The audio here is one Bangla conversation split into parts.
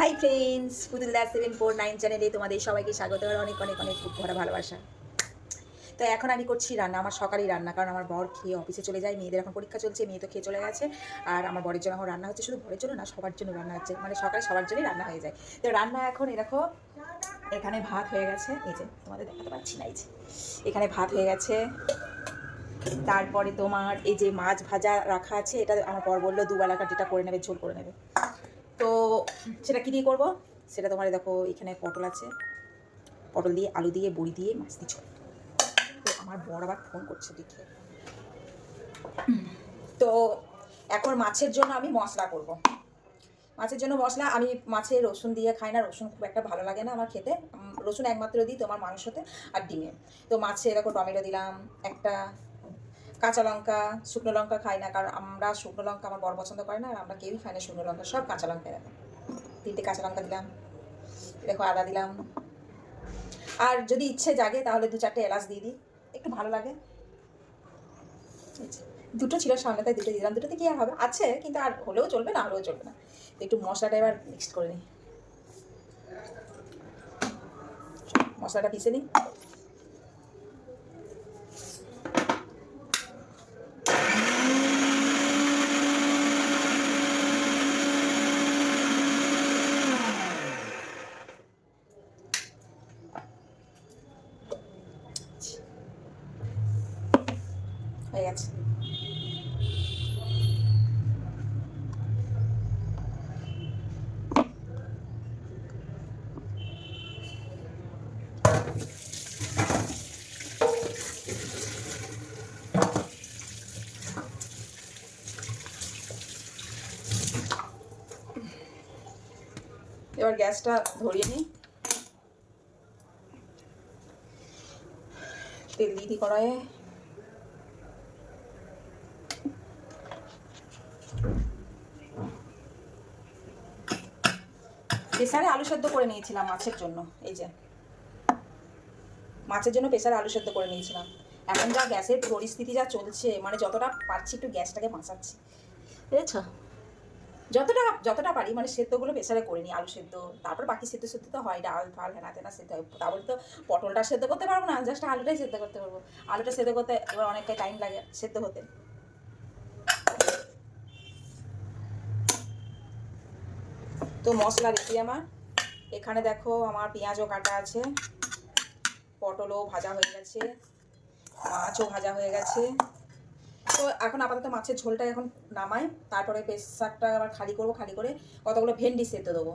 হাই ফ্রেন্ডস, পুতুলদার 749 চ্যানেলে তোমাদের সবাইকে স্বাগত আর অনেক অনেক অনেক খুব ভরা ভালোবাসা। তো এখন আমি করছি রান্না, আমার সকালেই রান্না, কারণ আমার বর খেয়ে অফিসে চলে যায়, মেয়েদের এখন পরীক্ষা চলছে, মেয়ে তো খেয়ে চলে গেছে। আর আমার বরের জন্য এখন রান্না হচ্ছে, শুধু বরের জন্য না, সবার জন্য রান্না হচ্ছে, মানে সকালে সবার জন্যই রান্না হয়ে যায়। তো রান্না এখন দেখো, এখানে ভাত হয়ে গেছে, এই যে তোমাদের দেখাতে পারছি না, এই যে এখানে ভাত হয়ে গেছে। তারপরে তোমার এই যে মাছ ভাজা রাখা আছে, এটা আমার বর বললো দুবেলা যেটা করে নেবে, ঝোল করে নেবে। তো সেটা কী দিয়ে করবো, সেটা তোমার দেখো এখানে পটল আছে, পটল দিয়ে আলু দিয়ে বড়ি দিয়ে মাছ দিয়ে ঝোল। তো আমার বড় আবার ফোন করছে দেখে। তো এখন মাছের জন্য আমি মশলা করব। মাছের জন্য মশলা, আমি মাছে রসুন দিয়ে খাই না, রসুন খুব একটা ভালো লাগে না আমার খেতে। রসুন একমাত্র দিই তোমার মাংসতে আর ডিমে। তো মাছে এরকম টমেটো দিলাম, একটা কাঁচা লঙ্কা, শুকনো লঙ্কা খাই না, কারণ আমরা শুকনো লঙ্কা আমার বড় পছন্দ করে না, আর আমরা কেউই খাই না শুকনো লঙ্কা, সব কাঁচা লঙ্কা এরকম। 3টে কাঁচা লঙ্কা দিলাম, দেখো আদা দিলাম, আর যদি ইচ্ছে জাগে তাহলে 2-4টে এলাচ দিয়ে দিই, একটু ভালো লাগে। দুটো ছিল সামনে, তাই দুটো দিলাম, দুটোতে কি আর হবে, আছে কিন্তু আর হলেও চলবে না হলেও চলবে না। তো একটু মশলাটা এবার মিক্সড করে নিই, মশলাটা পিষে নিই। হয়ে গেছে। এবার গ্যাসটা ধরিয়ে নিই, তেল দিয়ে দিই কড়াইয়ে। প্রেসারে আলু সেদ্ধ করে নিয়েছিলাম মাছের জন্য, এই যে মাছের জন্য প্রেসারে আলু সেদ্ধ করে নিয়েছিলাম। এখন যা গ্যাসের পরিস্থিতি যা চলছে, মানে যতটা পারছি একটু গ্যাসটাকে বাঁচাচ্ছি, বুঝেছ? যতটা যতটা পারি মানে সেদ্ধগুলো প্রেসারে করে নিই, আলু সেদ্ধ, তারপর বাকি সেদ্ধ সেদ্ধ তো হয়, ডাল ফাল হেনা তেনা সেদ্ধ হয়, তারপরে তো পটলটা সেদ্ধ করতে পারবো না, জাস্ট আলুটাই সেদ্ধ করতে পারবো। আলুটা সেদ্ধ করতে এবার অনেকটাই টাইম লাগে সেদ্ধ হতে। তো মশলা রেডি আমার, এখানে দেখো আমার পেঁয়াজও কাটা আছে, পটলও ভাজা হয়ে গেছে, মাছও ভাজা হয়ে গেছে। তো এখন আপাতত মাছের ঝোলটা এখন নামাই, তারপরে প্রেসারটা আবার খালি করবো, খালি করে কতগুলো ভেন্ডি সেদ্ধ দেবো।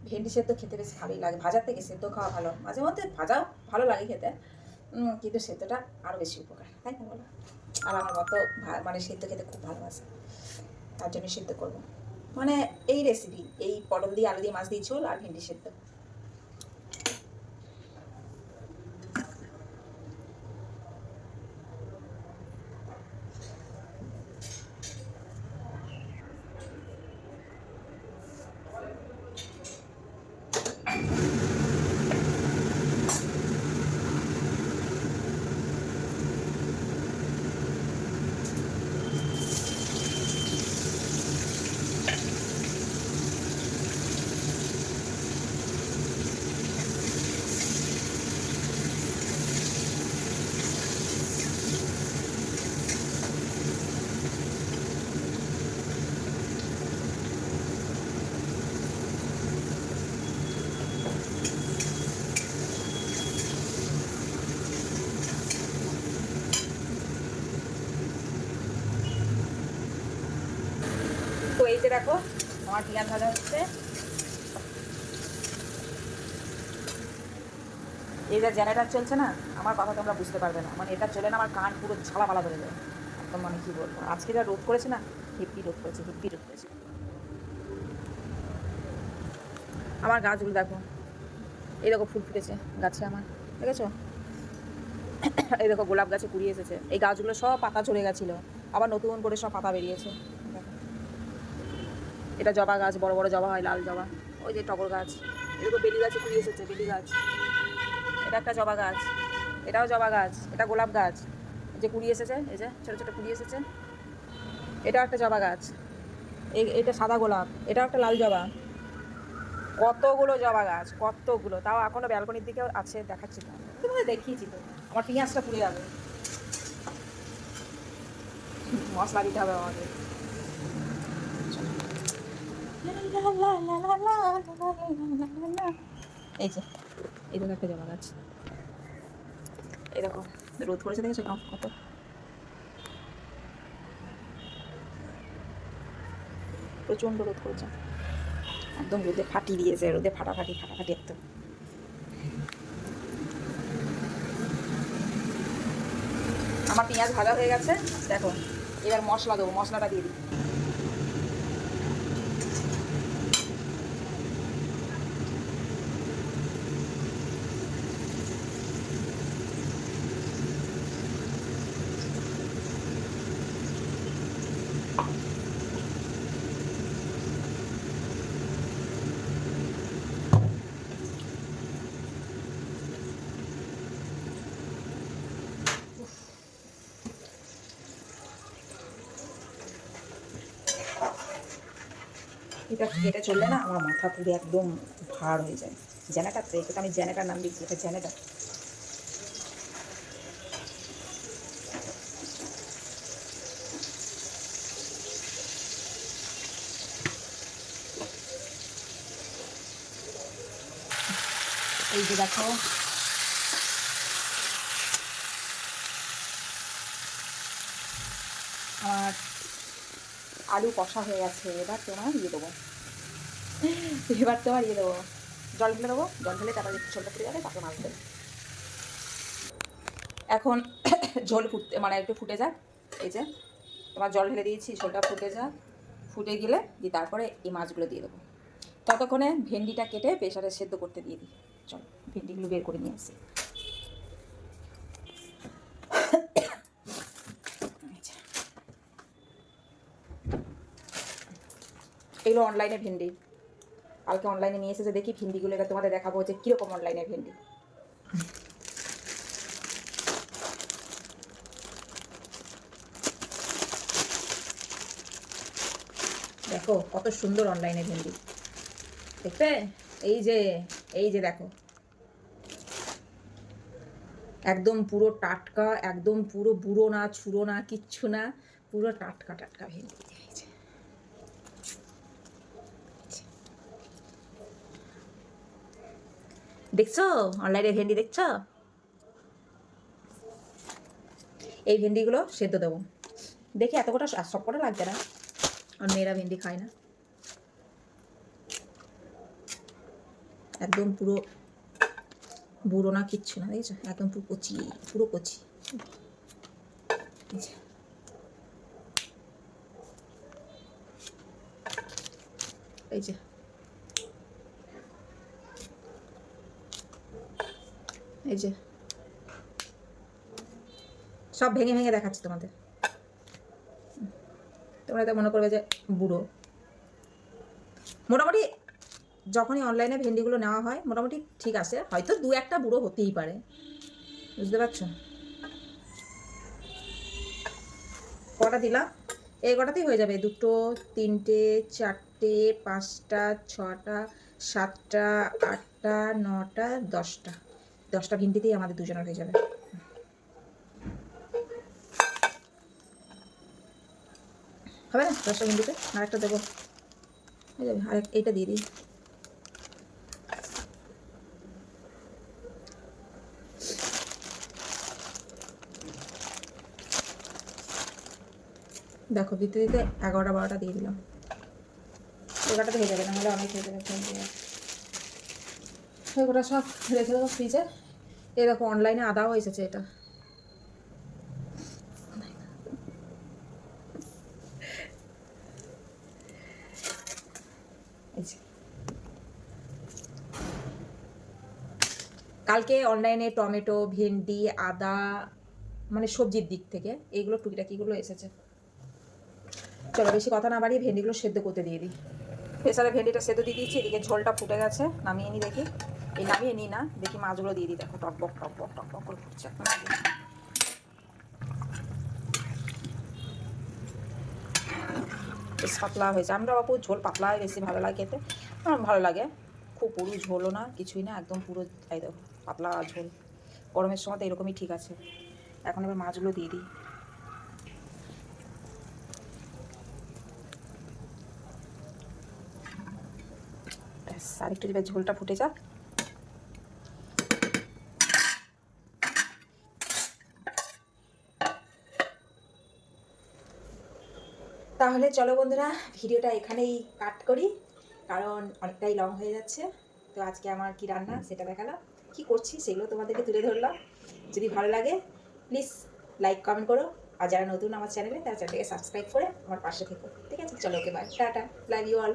ভেন্ডি সেদ্ধ খেতে বেশ ভালোই লাগে, ভাজার থেকে সেদ্ধ খাওয়া ভালো, মাঝে মধ্যে ভাজাও ভালো লাগে খেতে, কিন্তু সেদ্ধটা আরও বেশি উপকার, তাই না বলো? আর আমার মতো মানে সেদ্ধ খেতে খুব ভালোবাসে, তার জন্য সেদ্ধ করবো। মানে এই রেসিপি, এই পটল দিয়ে আলু দিয়ে মাছ দিয়ে ঝোল আর ভেন্ডি সেদ্ধ। তো এই যে দেখো আমার পেঁয়াজ ভাজা হচ্ছে, এই যে জেনারেটার চলছে না, আমার কথা তোমরা বুঝতে পারবে না, মানে এটা চলে না আমার কান পুরো ঝালাপালা ধরে যায় একদম, মানে কী বলবো, আজকে যা রোদ করেছে না, হিপ্পি রোদ করেছে, হিপ্পি রোদ করেছে। আমার গাছগুলো দেখো, এই দেখো ফুল ফুটেছে গাছে আমার, দেখেছো? এই দেখো গোলাপ গাছে কুড়িয়ে এসেছে, এই গাছগুলো সব পাতা ঝরে গেছিলো, আবার নতুন করে সব পাতা বেরিয়েছে। এটা জবা গাছ, বড় বড় জবা হয়, লাল জবা। ওই যে টগর গাছ, এরকম বেলি গাছে কুড়িয়ে এসেছে, বেলি গাছ। এটা একটা জবা গাছ, এটাও জবা গাছ, এটা গোলাপ গাছ, যে কুড়িয়ে এসেছে, এই যে ছোটো ছোটো কুড়িয়ে এসেছে। এটাও একটা জবা গাছ, এটা সাদা গোলাপ, এটাও একটা লাল জবা। কতগুলো জবা গাছ, কতগুলো, তাও এখনো ব্যালকনির দিকেও আছে, দেখাচ্ছি তো, তোমাকে দেখিয়েছি তো। আমার পেঁয়াজটা পুড়ে যাবে, মশলা দিতে হবে আমাকে। এই যে এই দেখো একটা জবা গাছ, এই দেখো রোদ করেছে, দেখেছো কত, প্রচণ্ড রোদ করেছে, একদম রোদে ফাটিয়ে দিয়েছে, রোদে ফাটাফাটি ফাটাফাটি একদম। আমার পেঁয়াজ ভাজা হয়ে গেছে, দেখো এবার মশলা দেবো, মশলাটা দিয়ে দিই। এটা চললে না আমার মাথা পুরো একদম ভার হয়ে যায়। জেনাটার তো, এটা আমি জেনাটার নাম দিচ্ছি, এটা জেনাটার। এই যে দেখো আমার আলু কষা হয়ে গেছে, এবার তোমার ইয়ে দেবো, এবার তোমার ইয়ে দেবো, জল ঢেলে দেবো, জল ঢেলে তারপর একটু ঝোলটা ফুটে যাবে, তারপর মাছ দেবো। এখন ঝোল ফুটতে মানে একটু ফুটে যাক, এই যে তোমার জল ঢেলে দিয়েছি, ঝোলটা ফুটে যাক, ফুটে গেলে দিয়ে তারপরে এই মাছগুলো দিয়ে দেবো। ততক্ষণে ভেন্ডিটা কেটে প্রেসারে সেদ্ধ করতে দিয়ে দিই। চল ভেন্ডিগুলো বের করে নিয়ে আসি। এগুলো অনলাইনে ভেন্ডি, কালকে অনলাইনে নিয়ে এসেছে, দেখি ভেন্ডিগুলো এবার তোমাদের দেখাবো যে কীরকম অনলাইনে ভেন্ডি। দেখো কত সুন্দর অনলাইনে ভেন্ডি, দেখবে? এই যে দেখো, একদম পুরো টাটকা, একদম পুরো বুড়ো না ছুড়ো না কিচ্ছু না, পুরো টাটকা টাটকা ভেন্ডি। দেখছো অনলাইনে ভেন্ডি, দেখছো? এই ভেন্ডিগুলো সেদ্ধ দেবো, দেখি এত কটা সব কটা লাগবে না, আর মেয়েরা ভেন্ডি খায় না। একদম পুরো বুড়ো না কিচ্ছু না, দেখেছো? একদম পুরো কচি, পুরো কচি। এই যে এই যে সব ভেঙে ভেঙে দেখাচ্ছি তোমাদের, তোমরা তো মনে করবে যে বুড়ো। মোটামুটি যখনই অনলাইনে ভেন্ডিগুলো নেওয়া হয় মোটামুটি ঠিক আছে, হয়তো দু একটা বুড়ো হতেই পারে, বুঝতে পারছো? কটা দিলাম, এই কটাতেই হয়ে যাবে, দুটো তিনটে চারটে পাঁচটা ছটা সাতটা আটটা নটা দশটা, 10টা ভেন্ডিতেই আমাদের দুজনের হয়ে যাবে। হবে না 10টা ভেন্ডিতে? আর একটা দেবো, হয়ে যাবে। আর এইটা দিয়ে দিই। দেখো দিতে দিতে 11টা 12টা দিয়ে দিলাম, 11টাতে হয়ে যাবে, নাহলে অনেক হয়ে যাবে। ওটা সব রেখে দেবো ফ্রিজে। এই দেখো অনলাইনে আদাও এসেছে, এটা কালকে অনলাইনে টমেটো ভেন্ডি আদা মানে সবজির দিক থেকে এইগুলো টুকিটাকিগুলো এসেছে। চলো বেশি কথা না বাড়িয়ে ভেন্ডিগুলো সেদ্ধ করতে দিয়ে দিই। প্রেসারে ভেন্ডিটা সেদ্ধ দিয়ে দিয়েছি, এদিকে ঝোলটা ফুটে গেছে, নামিয়ে নিই দেখি। এই নামিয়ে নিই না, দেখি মাছগুলো দিয়ে দিই, দেখো টকবক টকবক টকবক করে ফুটছে। বেশ পাতলা হয়েছে, আমরা বাপু ঝোল পাতলা বেশি ভালো লাগে খেতে, আমার ভালো লাগে। খুব পুরো ঝোলও না, কিছুই না, একদম পুরো এই দেখো পাতলা ঝোল। গরমের সময় তো এরকমই ঠিক আছে। এখন এবার মাছগুলো দিয়ে দিই। ব্যাস, আরেকটু এবার ঝোলটা ফুটে যাক। তাহলে চলো বন্ধুরা, ভিডিওটা এখানেই কাট করি, কারণ অনেকটাই লং হয়ে যাচ্ছে। তো আজকে আমার কি রান্না সেটা দেখালাম, কি করছি সেগুলো তোমাদেরকে তুলে ধরলাম। যদি ভালো লাগে প্লিজ লাইক কমেন্ট করো, আর যারা নতুন আমার চ্যানেলে তারা চ্যানেলটাকে সাবস্ক্রাইব করে আমার পাশে থেকো। ঠিক আছে, চলো okay bye, tata, love you all.